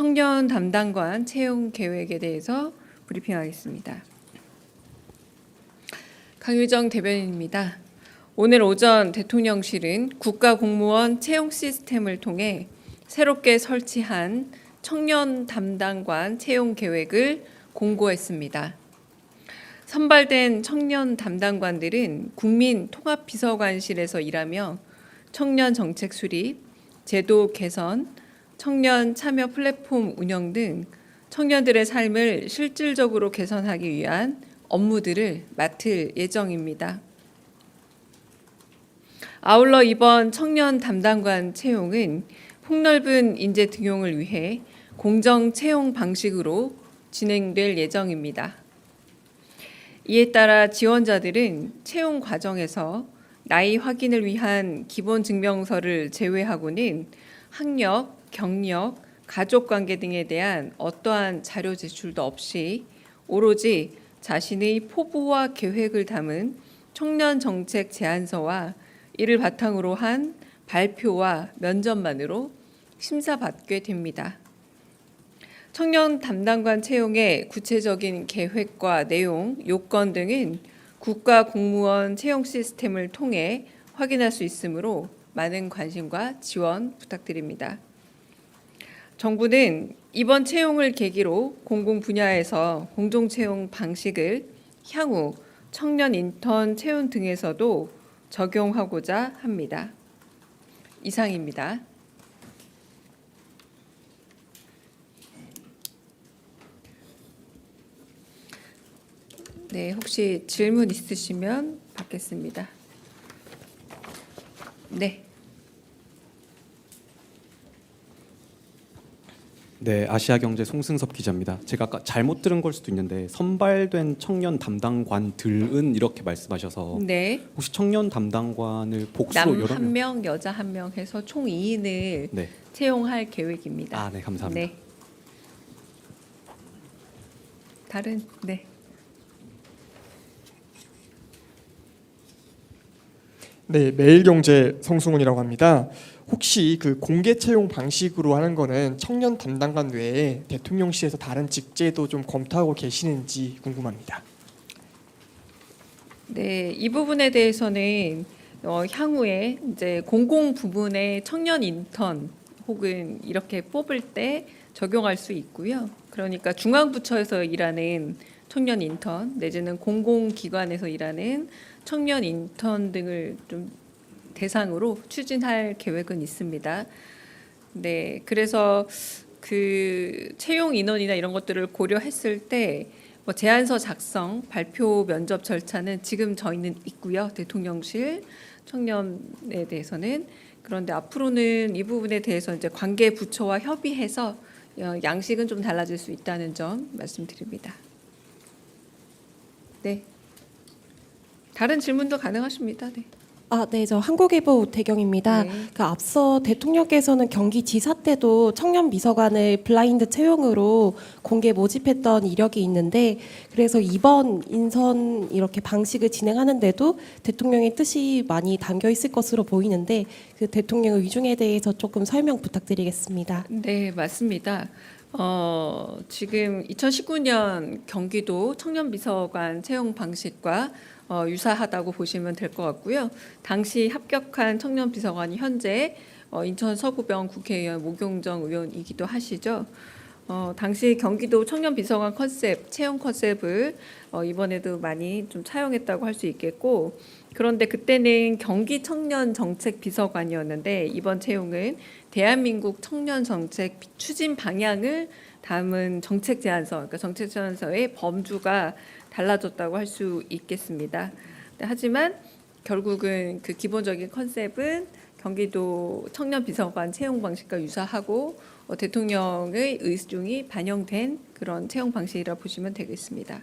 청년 담당관 채용 계획에 대해서 브리핑하겠습니다. 강유정 대변인입니다. 오늘 오전 대통령실은 국가공무원 채용 시스템을 통해 새롭게 설치한 청년 담당관 채용 계획을 공고했습니다. 선발된 청년 담당관들은 국민통합비서관실에서 일하며 청년 정책 수립, 제도 개선, 청년 참여 플랫폼 운영 등 청년들의 삶을 실질적으로 개선하기 위한 업무들을 맡을 예정입니다. 아울러 이번 청년 담당관 채용은 폭넓은 인재 등용을 위해 공정 채용 방식으로 진행될 예정입니다. 이에 따라 지원자들은 채용 과정에서 나이 확인을 위한 기본 증명서를 제외하고는 학력, 경력, 가족관계 등에 대한 어떠한 자료 제출도 없이 오로지 자신의 포부와 계획을 담은 청년 정책 제안서와 이를 바탕으로 한 발표와 면접만으로 심사받게 됩니다. 청년 담당관 채용의 구체적인 계획과 내용, 요건 등은 국가공무원 채용 시스템을 통해 확인할 수 있으므로 많은 관심과 지원 부탁드립니다. 정부는 이번 채용을 계기로 공공 분야에서 공정 채용 방식을 향후 청년 인턴 채용 등에서도 적용하고자 합니다. 이상입니다. 네, 혹시 질문 있으시면 받겠습니다. 네. 네, 아시아경제 송승섭 기자입니다. 제가 아까 잘못 들은 걸 수도 있는데 선발된 청년 담당관들은 이렇게 말씀하셔서 네. 혹시 청년 담당관을 복수로 남 여러 한 명, 여자 한 명 해서 총 2인을 네. 채용할 계획입니다. 아, 네, 감사합니다. 네. 다른 네. 네, 매일경제 성승훈이라고 합니다. 혹시 그 공개 채용 방식으로 하는 거는 청년 담당관 외에 대통령실에서 다른 직제도 좀 검토하고 계시는지 궁금합니다. 네, 이 부분에 대해서는 향후에 이제 공공 부문의 청년 인턴 혹은 이렇게 뽑을 때 적용할 수 있고요. 그러니까 중앙부처에서 일하는 청년 인턴 내지는 공공기관에서 일하는 청년 인턴 등을 좀 대상으로 추진할 계획은 있습니다. 네, 그래서 그 채용 인원이나 이런 것들을 고려했을 때 뭐 제안서 작성, 발표, 면접 절차는 지금 저희는 있고요. 대통령실 청년에 대해서는. 그런데 앞으로는 이 부분에 대해서 이제 관계 부처와 협의해서 양식은 좀 달라질 수 있다는 점 말씀드립니다. 네. 다른 질문도 가능하십니다. 네. 네, 저 한국일보 우태경입니다. 네. 앞서 대통령께서는 경기지사 때도 청년 비서관을 블라인드 채용으로 공개 모집했던 이력이 있는데, 그래서 이번 인선 이렇게 방식을 진행하는데도 대통령의 뜻이 많이 담겨 있을 것으로 보이는데, 그 대통령의 위중에 대해서 조금 설명 부탁드리겠습니다. 네, 맞습니다. 지금 2019년 경기도 청년 비서관 채용 방식과 유사하다고 보시면 될 것 같고요. 당시 합격한 청년 비서관이 현재 인천 서구병 국회의원 모경정 의원이기도 하시죠. 당시 경기도 청년 비서관 컨셉, 채용 컨셉을 이번에도 많이 좀 차용했다고 할 수 있겠고, 그런데 그때는 경기 청년 정책 비서관이었는데 이번 채용은 대한민국 청년 정책 추진 방향을 담은 정책 제안서, 그러니까 정책 제안서의 범주가 달라졌다고 할 수 있겠습니다. 하지만 결국은 그 기본적인 컨셉은 경기도 청년 비서관 채용 방식과 유사하고 대통령의 의중이 반영된 그런 채용 방식이라 보시면 되겠습니다.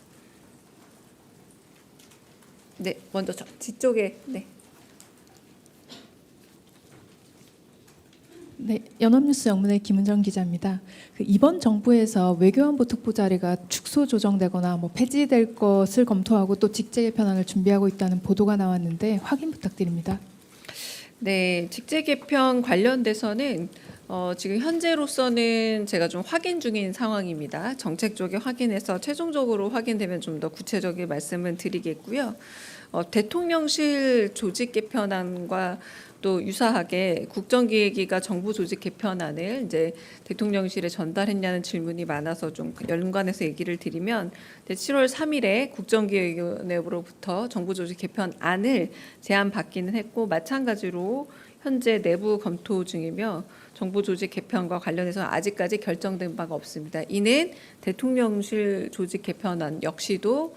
네, 먼저 뒤쪽에 네. 네, 연합뉴스 영문의 김은정 기자입니다. 이번 정부에서 외교안보 특보 자리가 축소 조정되거나 폐지될 것을 검토하고 또 직제 개편안을 준비하고 있다는 보도가 나왔는데 확인 부탁드립니다. 네, 직제 개편 관련돼서는 지금 현재로서는 제가 좀 확인 중인 상황입니다. 정책 쪽에 확인해서 최종적으로 확인되면 좀 더 구체적인 말씀을 드리겠고요. 대통령실 조직 개편안과 또 유사하게 국정기획위가 정부 조직 개편안을 이제 대통령실에 전달했냐는 질문이 많아서 좀 연관해서 얘기를 드리면 7월 3일에 국정기획위원회로부터 정부 조직 개편안을 제안받기는 했고 마찬가지로 현재 내부 검토 중이며 정부 조직 개편과 관련해서 아직까지 결정된 바가 없습니다. 이는 대통령실 조직 개편안 역시도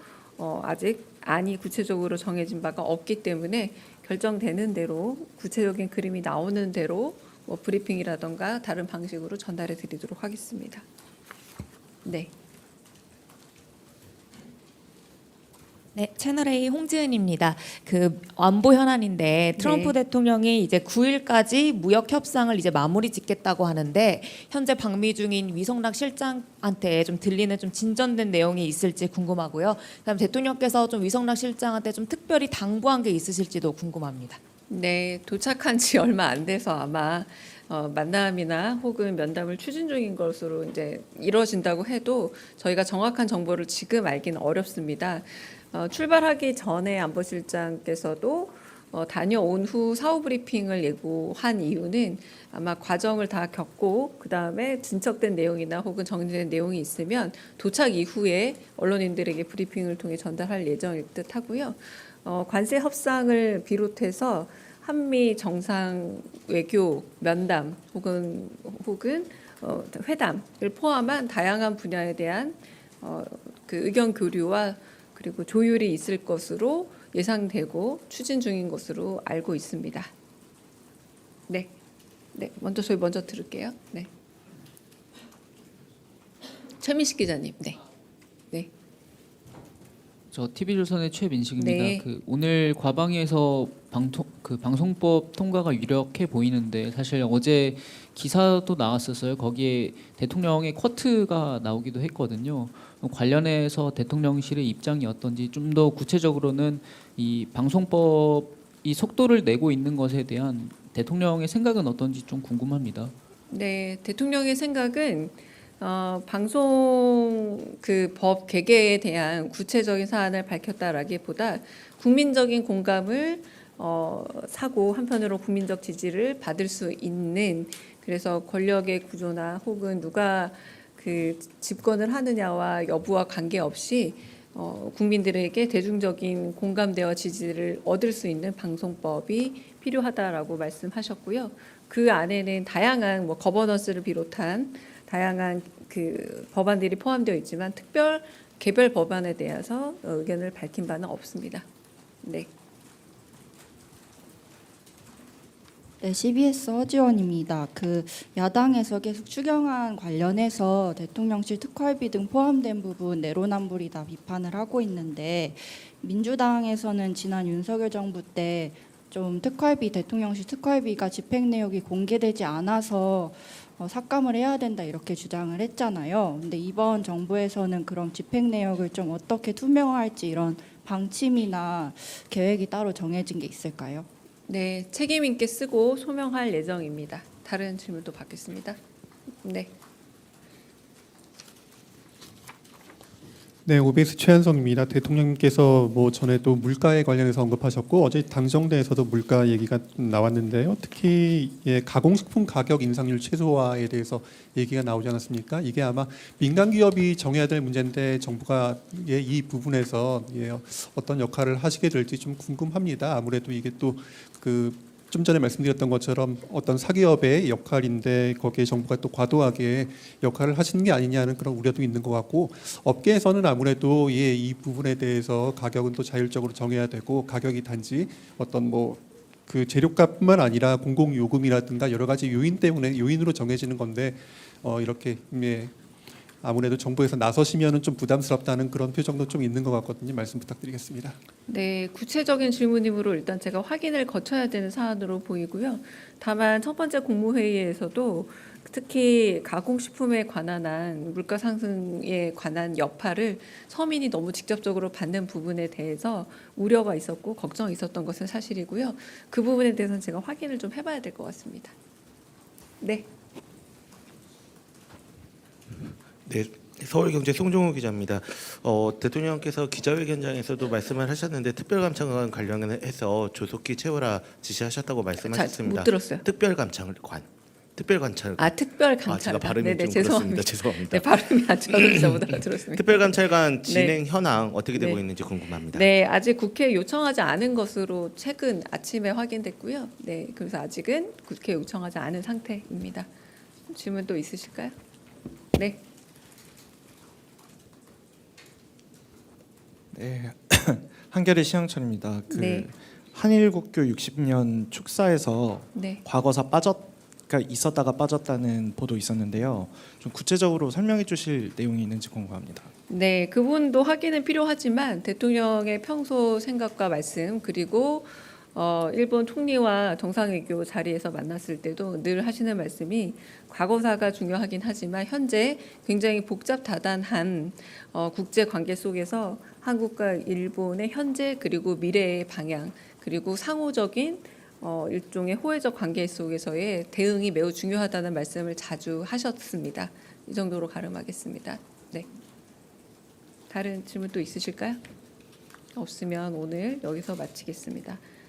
아직 안이 구체적으로 정해진 바가 없기 때문에 결정되는 대로 구체적인 그림이 나오는 대로 뭐 브리핑이라던가 다른 방식으로 전달해 드리도록 하겠습니다. 네. 네, 채널A 홍지은입니다. 그 안보 현안인데 트럼프 네. 대통령이 이제 9일까지 무역 협상을 이제 마무리 짓겠다고 하는데 현재 방미 중인 위성락 실장한테 좀 들리는 좀 진전된 내용이 있을지 궁금하고요. 그다음 대통령께서 좀 위성락 실장한테 좀 특별히 당부한 게 있으실지도 궁금합니다. 네, 도착한 지 얼마 안 돼서 아마 만남이나 혹은 면담을 추진 중인 것으로 이제 이루어진다고 해도 저희가 정확한 정보를 지금 알기는 어렵습니다. 출발하기 전에 안보실장께서도 다녀온 후 사후 브리핑을 예고한 이유는 아마 과정을 다 겪고 그 다음에 진척된 내용이나 혹은 정리된 내용이 있으면 도착 이후에 언론인들에게 브리핑을 통해 전달할 예정일 듯 하고요. 관세 협상을 비롯해서 한미 정상 외교 면담 혹은 회담을 포함한 다양한 분야에 대한 그 의견 교류와 그리고 조율이 있을 것으로 예상되고 추진 중인 것으로 알고 있습니다. 네, 네, 저희 먼저 들을게요. 네, 최민식 기자님. 네, 네. 저 TV조선의 최민식입니다. 네. 그 오늘 과방위에서 방송법 통과가 유력해 보이는데 사실 어제 기사도 나왔었어요. 거기에 대통령의 쿼트가 나오기도 했거든요. 관련해서 대통령실의 입장이 어떤지 좀 더 구체적으로는 이 방송법이 속도를 내고 있는 것에 대한 대통령의 생각은 어떤지 좀 궁금합니다. 네, 대통령의 생각은 방송 그 법 개개에 대한 구체적인 사안을 밝혔다라기보다 국민적인 공감을 사고 한편으로 국민적 지지를 받을 수 있는 그래서 권력의 구조나 혹은 누가 그 집권을 하느냐와 여부와 관계없이 국민들에게 대중적인 공감대와 지지를 얻을 수 있는 방송법이 필요하다라고 말씀하셨고요. 그 안에는 다양한 뭐 거버넌스를 비롯한 다양한 그 법안들이 포함되어 있지만 개별 법안에 대해서 의견을 밝힌 바는 없습니다. 네. 네, CBS 허지원입니다. 그 야당에서 계속 추경안 관련해서 대통령실 특활비 등 포함된 부분 내로남불이다 비판을 하고 있는데 민주당에서는 지난 윤석열 정부 때 좀 대통령실 특활비가 집행 내역이 공개되지 않아서 삭감을 해야 된다 이렇게 주장을 했잖아요. 근데 이번 정부에서는 그럼 집행 내역을 좀 어떻게 투명화할지 이런 방침이나 계획이 따로 정해진 게 있을까요? 네, 책임 있게 쓰고 소명할 예정입니다. 다른 질문도 받겠습니다. 네. 네, OBS 최한성입니다. 대통령께서 뭐 전에도 물가에 관련해서 언급하셨고 어제 당정대에서도 물가 얘기가 나왔는데요. 특히 가공식품 가격 인상률 최소화에 대해서 얘기가 나오지 않았습니까? 이게 아마 민간 기업이 정해야 될 문제인데 정부가 이 부분에서 어떤 역할을 하시게 될지 좀 궁금합니다. 아무래도 이게 또 좀 전에 말씀드렸던 것처럼 어떤 사기업의 역할인데 거기에 정부가 또 과도하게 역할을 하시는 게 아니냐는 그런 우려도 있는 것 같고 업계에서는 아무래도 이 부분에 대해서 가격은 또 자율적으로 정해야 되고 가격이 단지 어떤 그 재료값뿐만 아니라 공공요금이라든가 여러 가지 요인으로 정해지는 건데 이렇게 아무래도 정부에서 나서시면은 좀 부담스럽다는 그런 표정도 좀 있는 것 같거든요. 말씀 부탁드리겠습니다. 네, 구체적인 질문이므로 일단 제가 확인을 거쳐야 되는 사안으로 보이고요. 다만 첫 번째 국무회의에서도 특히 가공식품에 관한 한 물가 상승에 관한 여파를 서민이 너무 직접적으로 받는 부분에 대해서 우려가 있었고 걱정이 있었던 것은 사실이고요. 그 부분에 대해서는 제가 확인을 좀 해봐야 될 것 같습니다. 네. 네, 서울경제 송종우 기자입니다. 대통령께서 기자회견장에서도 말씀을 하셨는데 특별감찰관 관련해서 조속히 채워라 지시하셨다고 말씀하셨습니다. 못 들었어요. 특별감찰관. 특별감찰관. 제가 발음이 네네, 좀 그렇습니다. 죄송합니다. 네, 발음이 아주 저도 못 알아들었습니다. 특별감찰관 진행 현황 어떻게 되고 네. 있는지 궁금합니다. 네, 아직 국회에 요청하지 않은 것으로 최근 아침에 확인됐고요. 네, 그래서 아직은 국회에 요청하지 않은 상태입니다. 질문 또 있으실까요? 네. 네, 한겨레 시향철입니다. 네. 한일국교 60년 축사에서 네. 과거사 있었다가 빠졌다는 보도 있었는데요. 좀 구체적으로 설명해 주실 내용이 있는지 궁금합니다. 네, 그분도 확인은 필요하지만 대통령의 평소 생각과 말씀 그리고 일본 총리와 정상외교 자리에서 만났을 때도 늘 하시는 말씀이 과거사가 중요하긴 하지만 현재 굉장히 복잡다단한 국제 관계 속에서 한국과 일본의 현재 그리고 미래의 방향 그리고 상호적인 일종의 호혜적 관계 속에서의 대응이 매우 중요하다는 말씀을 자주 하셨습니다. 이 정도로 가름하겠습니다. 네. 다른 질문 또 있으실까요? 없으면 오늘 여기서 마치겠습니다.